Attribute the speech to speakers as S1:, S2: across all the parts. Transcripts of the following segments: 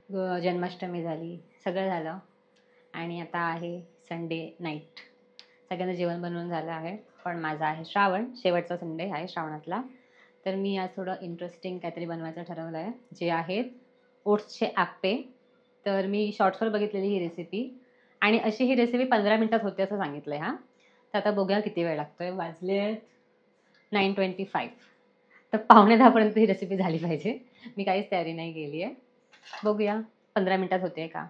S1: जन्माष्टमी झाली, सगळं झालं आणि आता आहे संडे नाईट. सगळ्यांना जेवण बनवून झालं आहे, पण माझा आहे श्रावण, शेवटचा संडे आहे श्रावणातला. तर मी आज थोडं इंटरेस्टिंग काहीतरी बनवायचं ठरवलं आहे, जे आहेत ओट्सचे आप्पे. तर मी शॉर्ट्सवर बघितलेली ही रेसिपी आणि अशी ही रेसिपी 15 मिनिटात होते असं सांगितलं आहे. हां, तर आता बघूया किती वेळ लागतो आहे. वाजले 9:25. तर 9:45पर्यंत ही रेसिपी झाली पाहिजे. मी काहीच तयारी नाही केली आहे. बघूया 15 मिनिटात होते का.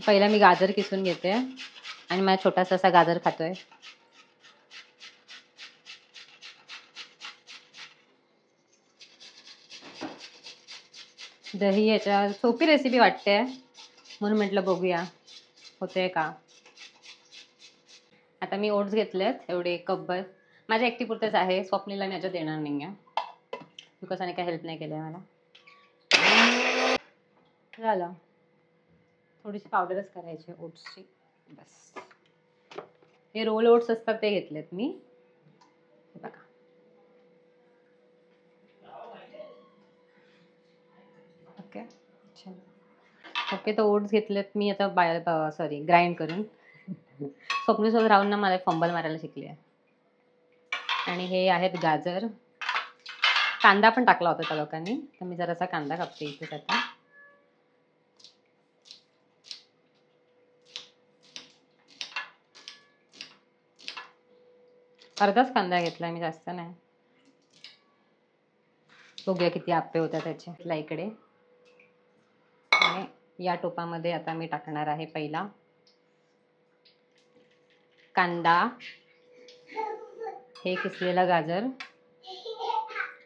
S1: पहिला मी गाजर किसून घेते आणि माझा छोटासा असा गाजर खातोय. दही याच्या सोपी रेसिपी वाटते म्हणून म्हटलं बघूया होते का. आता मी ओट्स घेतलेत एवढे कपभर. माझ्या एकटीपुरतेच आहे, स्वप्नीला मी याच्यात देणार नाही आहे बिकॉज त्याने काही हेल्प नाही केलं आहे मला. झालं, थोडीशी पावडरच करायची ओट्सची बस. हे रोल ओट्स असतात ते घेतलेत मी, बघा. ओके ओके, तर ओट्स घेतलेत मी आता सॉरी ग्राइंड करून. स्वप्नीसोबत राहून ना मला फंबल मारायला शिकली आहे. आणि हे आहेत गाजर. कांदा पण टाकला होता त्या लोकांनी, तर मी जरासा कांदा कापते इथे आता. अर्धाच कांदा घेतला मी, जास्त नाही. बघूया किती आप्पे होत्या त्याचे. इकडे आणि या टोपामध्ये आता मी टाकणार आहे पहिला कांदा, हे किसलेला गाजर.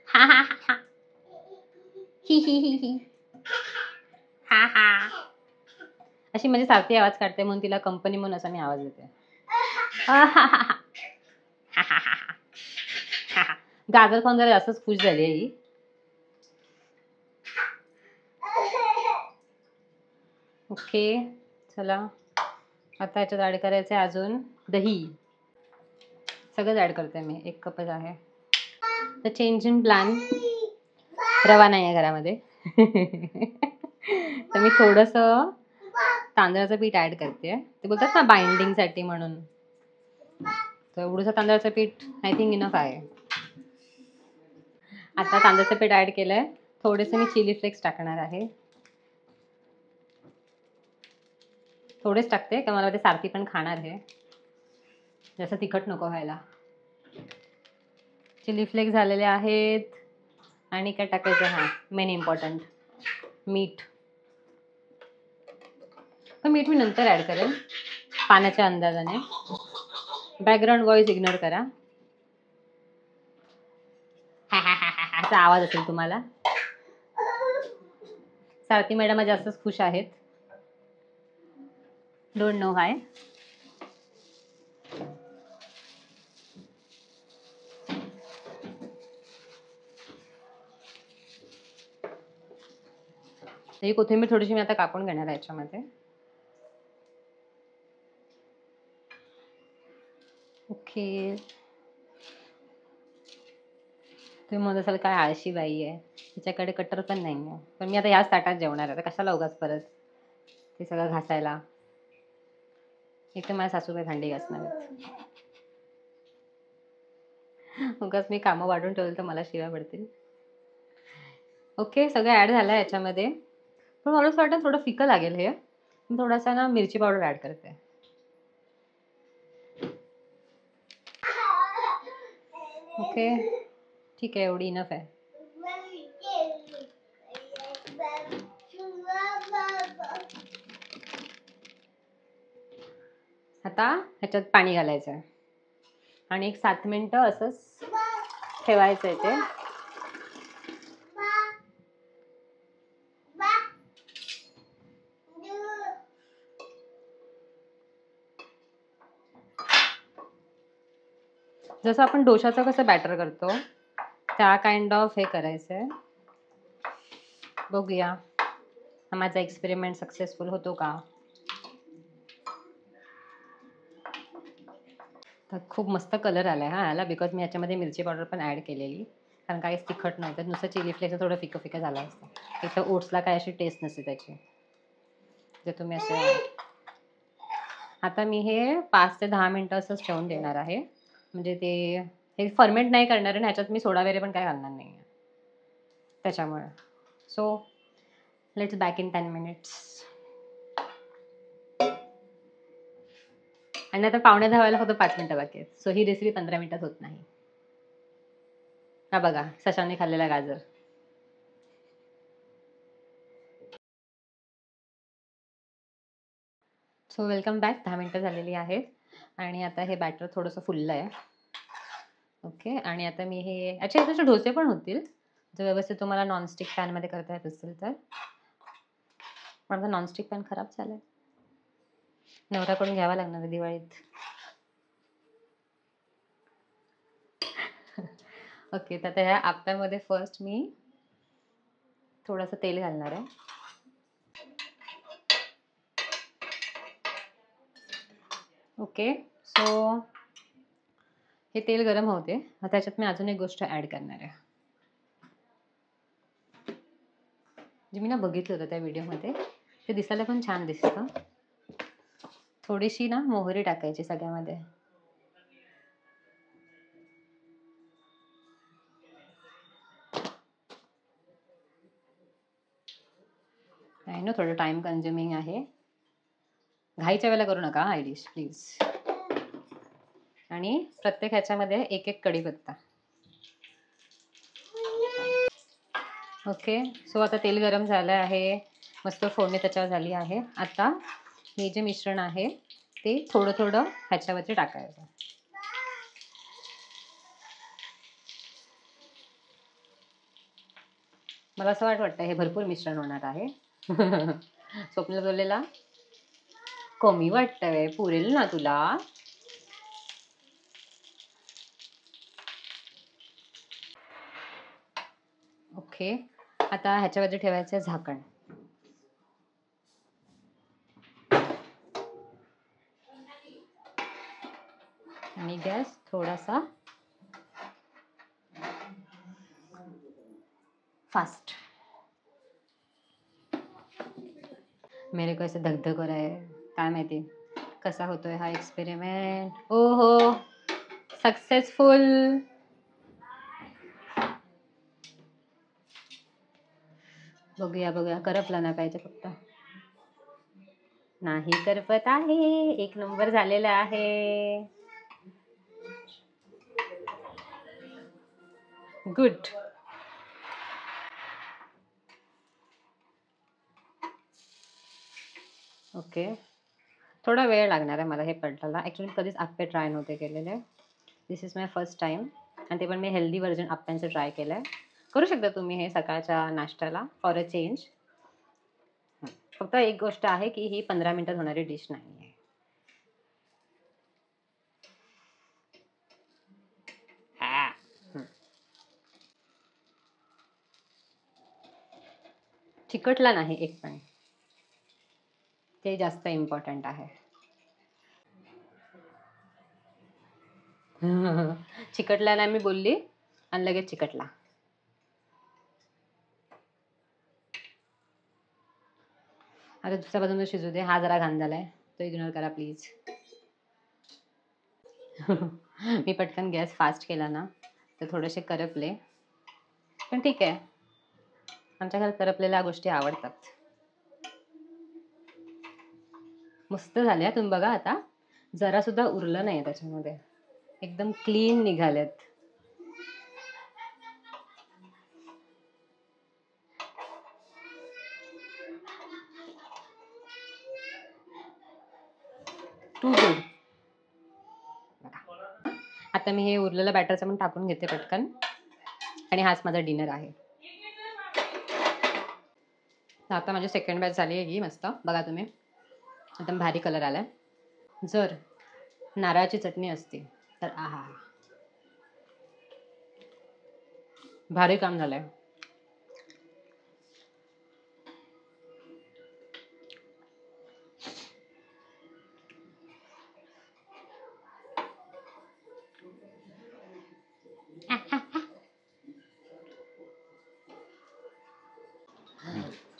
S1: हा हा हा ही ही ही ही हा हा, अशी म्हणजे सारखी आवाज काढते म्हणून तिला कंपनी म्हणून असा मी आवाज देते. गाजर खाऊन जरा जास्तच खुश झाली ही. ओके चला, आता याच्यात ॲड करायचं आहे अजून दही. सगळंच ॲड करते मी, 1 कपच आहे. तर चेंज इन प्लॅन, रवा नाही आहे घरामध्ये. तर मी थोडंसं तांदळाचं पीठ ॲड करते. ते बोलतात ना बाइंडिंगसाठी म्हणून, तर एवढंसं तांदळाचं पीठ आय थिंक इनफ आहे. आता तांदळाचं पीठ ॲड केलंय, थोडेसे मी चिली फ्लेक्स टाकणार आहे. थोडेच टाकते कारण मला ते सारखी पण खाणार आहे, जसं तिखट नको व्हायला. चिली फ्लेक्स झालेले आहेत. आणि काय टाकायचं, हां मेन इम्पॉर्टंट मीठ. पण मीठ मी नंतर ॲड करेन पाण्याच्या अंदाजाने. बॅकग्राऊंड व्हॉइस इग्नोर करा, असा आवाज असेल तुम्हाला. सारथी मॅडम जास्तच खुश आहेत, डोंट नो व्हाय. ही कोथिंबीर थोडीशी मी आता कापून घेणार आहे याच्यामध्ये. ओके, तुम्ही म्हणत असाल काय आळशी बाई आहे, तिच्याकडे कटर पण नाही आहे. पण मी आता ह्याच ताटात जेवणार आहे, कशाला उगाच परत ते सगळं घासायला. एक तर माझ्या सासूबाई भांडी घासणार आहेत, उगाच मी कामं वाढून ठेवलं तर मला शिव्या पडतील. ओके, सगळं ॲड झालं आहे याच्यामध्ये. पण मला असं वाटतं थोडं फिकं लागेल हे, मी थोडासा ना मिरची पावडर ॲड करते. ओके ठीक आहे, एवढी इनफ आहे. आता ह्याच्यात पाणी घालायचं आहे आणि 7 मिनिटं असंच ठेवायचं आहे ते. जसं आपण डोशाचं कसं बॅटर करतो त्या काइंड ऑफ हे करायचं आहे. बघूया हा माझा एक्सपेरिमेंट सक्सेसफुल होतो का. तर खूप मस्त कलर आला आहे हा याला, बिकॉज मी याच्यामध्ये मिरची पावडर पण ॲड केलेली. कारण काहीच तिखट नाही तर नुसतं चिली फ्लेक्स थोडं फिकं फिकं झालं असतं. एक तर ओट्सला काय अशी टेस्ट नसते त्याची. जे तुम्ही असे आता मी हे 5 ते 10 मिनिटं असंच ठेवून देणार आहे. म्हणजे ते हे फर्मेंट नाही करणार आहे, ह्याच्यात मी सोडा वगैरे पण काय घालणार नाही आहे त्याच्यामुळे. So let's back in 10 minutes. आणि आता 9:45 व्हायला फक्त 5 मिनिटं बाकी आहेत. सो ही रेसिपी 15 मिनिटात होत नाही. हा बघा सशाने खाल्लेला गाजर. So welcome back. 10 मिनिटं झालेली आहेत आणि आता हे बॅटर थोडंसं फुललं आहे. ओके. आणि आता मी हे अच्छा याचे डोसे पण होतील जर व्यवस्थित तुम्हाला नॉनस्टिक पॅनमध्ये करता येत असेल तर. माझा नॉनस्टिक पॅन खराब झाला आहे. नवऱ्याकडून घ्यावा लागणार आहे दिवाळीत. ओके. तर ह्या आप्प्यामध्ये फर्स्ट मी थोडंसं तेल घालणार आहे. ओके. सो हे तेल गरम होते. त्याच्यात मी अजून एक गोष्ट ॲड करणार आहे. जे मी ना बघितलं होतं त्या व्हिडिओमध्ये ते दिसायला पण छान दिसतं. थोडीशी ना मोहरी टाकायची सगळ्यामध्ये. आहे ना थोडं टाइम कन्झ्युमिंग आहे. घाईच्या वेळेला करू नका आय डिश प्लीज. आणि प्रत्येक ह्याच्यामध्ये एक एक कढीपत्ता. ओके. सो आता तेल गरम झालं आहे. मस्त फोडणी त्याच्यावर झाली आहे. आता हे जे मिश्रण आहे ते थोडं थोडं ह्याच्यावरती टाकायचं. मला असं वाटतं हे भरपूर मिश्रण होणार आहे. स्वप्न बोललेला कमी वाटतंय पुरेल ना तुला. ओके. आता ह्याच्यावरती ठेवायचं झाकण. आणि गॅस थोडासा फास्ट. मेरे को ऐसे धगधग हो रहा है. काय माहिती कसा होतोय हा एक्सपेरिमेंट. ओ हो सक्सेसफुल. बघूया बघूया करपला ना पाहिजे फक्त. नाही करपत आहे. एक नंबर झालेला आहे. गुड. ओके. थोडा वेळ लागणार आहे मला हे पलटायला. ॲक्च्युली कधीच आप्पे ट्राय नव्हते केलेले. दिस इज माय फर्स्ट टाईम. आणि ते पण मी हेल्दी व्हर्जन आप्प्यांचं ट्राय केलं आहे. करू शकता तुम्ही हे सकाळच्या नाश्त्याला फॉर अ चेंज. फक्त एक गोष्ट आहे की ही 15 मिनिटात होणारी डिश नाही आहे. चिकटला नाही एक पण. ते जास्त इम्पॉर्टंट आहे. चिकटला नाही मी बोलली आणि लगेच चिकटला. आता दुसऱ्या बाजूने शिजू दे. हा जरा घाण झालाय तो इग्नोर करा प्लीज. मी पटकन गॅस फास्ट केला ना तर थोडेसे करपले. पण ठीक आहे. आमच्या घरात करपलेल्या गोष्टी आवडतात. मस्त झाल्या. तुम्ही बघा आता जरा सुद्धा उरलं नाही त्याच्यामध्ये. एकदम क्लीन निघालेत. Too good. आता मी हे उरलेलं बॅटरचं पण टाकून घेते पटकन. आणि हाच माझा डिनर आहे. आता माझी सेकंड बॅच झाली आहे ही मस्त. बघा तुम्ही एकदम भारी कलर आलाय. जर नारळाची चटणी असती तर आहा भारी काम झालंय.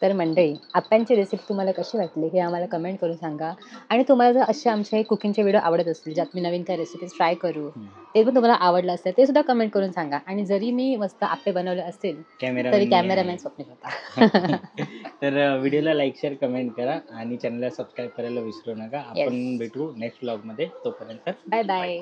S1: तर मंडळी, आप्प्यांची रेसिपी तुम्हाला कशी वाटली हे आम्हाला कमेंट करून सांगा. आणि तुम्हाला जर असे आमचे हे कुकिंगचे व्हिडिओ आवडत असतील, ज्यात मी नवीन काही रेसिपीज ट्राय करू, ते पण तुम्हाला आवडलं असेल, ते सुद्धा कमेंट करून सांगा. आणि जरी मी मस्त आप्पे बनवले असतील, तरी कॅमेरामॅन स्वप्नील होता.
S2: तर व्हिडिओला लाईक, शेअर, कमेंट करा आणि चॅनलला सबस्क्राईब करायला विसरू नका. आपण भेटू नेक्स्ट व्लॉगमध्ये. तोपर्यंत
S1: बाय बाय.